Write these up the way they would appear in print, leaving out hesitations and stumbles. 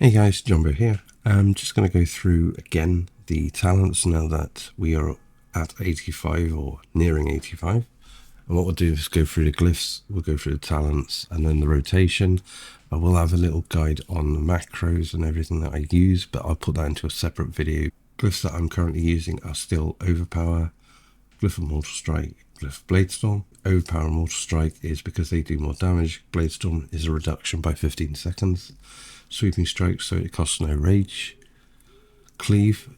Hey guys, Jumbo here. I'm just going to go through again the talents now that we are at 85 or nearing 85. And what we'll do is go through the glyphs, we'll go through the talents and then the rotation. I will have a little guide on the macros and everything that I use, but I'll put that into a separate video. Glyphs that I'm currently using are still Overpower, Glyph of Mortal Strike, Glyph of Bladestorm. Overpower and Mortal Strike is because they do more damage. Bladestorm is a reduction by 15 seconds. Sweeping Strike, so it costs no rage. Cleave.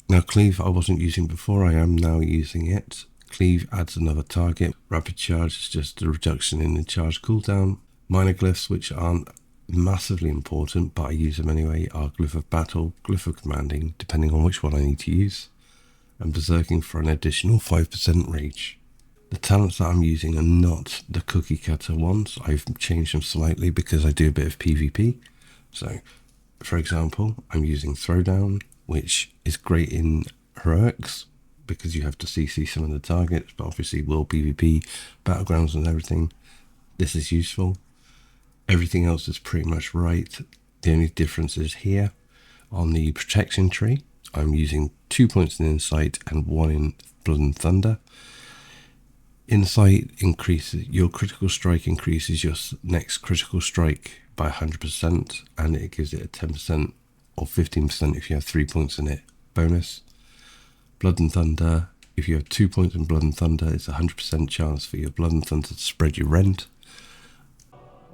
Now Cleave I wasn't using before, I am now using it. Cleave adds another target. Rapid Charge is just a reduction in the charge cooldown. Minor glyphs, which aren't massively important, but I use them anyway, are Glyph of Battle, Glyph of Commanding, depending on which one I need to use, and Berserking for an additional 5% rage. The talents that I'm using are not the cookie cutter ones. I've changed them slightly because I do a bit of PvP. So, for example, I'm using Throwdown, which is great in heroics because you have to CC some of the targets, but obviously World PvP, Battlegrounds and everything, this is useful. Everything else is pretty much right. The only difference is here on the protection tree, I'm using 2 points in Insight and 1 in Blood and Thunder. Insight increases your critical strike, increases your next critical strike by 100%, and it gives it a 10% or 15% if you have 3 points in it bonus. Blood and Thunder, if you have 2 points in Blood and Thunder, it's a 100% chance for your Blood and Thunder to spread your rend.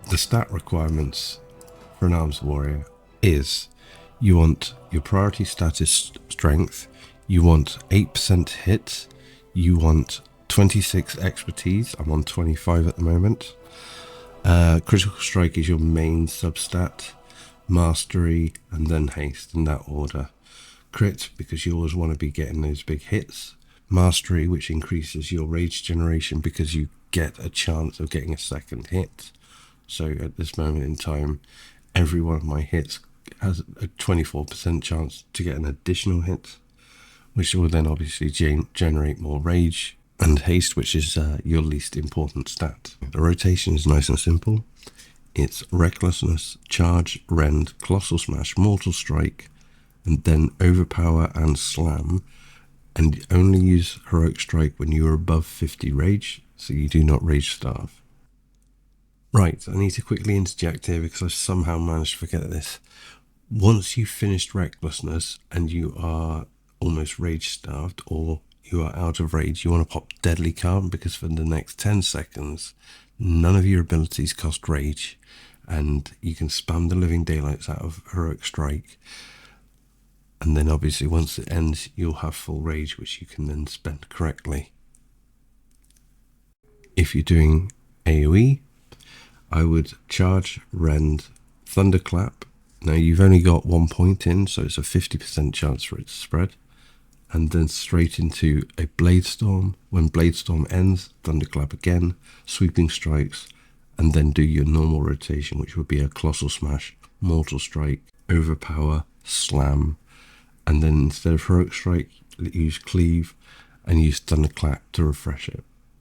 The stat requirements for an arms warrior is you want your priority stat is strength, you want 8% hit, you want 26 expertise, I'm on 25 at the moment. Critical strike is your main substat, mastery, and then haste in that order. Crit, because you always want to be getting those big hits. Mastery, which increases your rage generation because you get a chance of getting a second hit. So at this moment in time, every one of my hits has a 24% chance to get an additional hit, which will then obviously generate more rage. And haste, which is your least important stat. The rotation is nice and simple. It's Recklessness, Charge, Rend, Colossal Smash, Mortal Strike, and then Overpower and Slam. And only use Heroic Strike when you are above 50 rage, so you do not rage starve. Right, I need to quickly interject here because I somehow managed to forget this. Once you've finished Recklessness and you are almost rage starved, or you are out of rage, you want to pop Deadly Calm, because for the next 10 seconds none of your abilities cost rage and you can spam the living daylights out of Heroic Strike, and then obviously once it ends you'll have full rage, which you can then spend correctly. If you're doing AoE, I would Charge, Rend, Thunderclap. Now you've only got 1 point in, so it's a 50% chance for it to spread. And then straight into a Bladestorm. When Bladestorm ends, Thunderclap again, Sweeping Strikes, and then do your normal rotation, which would be a Colossal Smash, Mortal Strike, Overpower, Slam, and then instead of Heroic Strike, use Cleave and use Thunderclap to refresh it.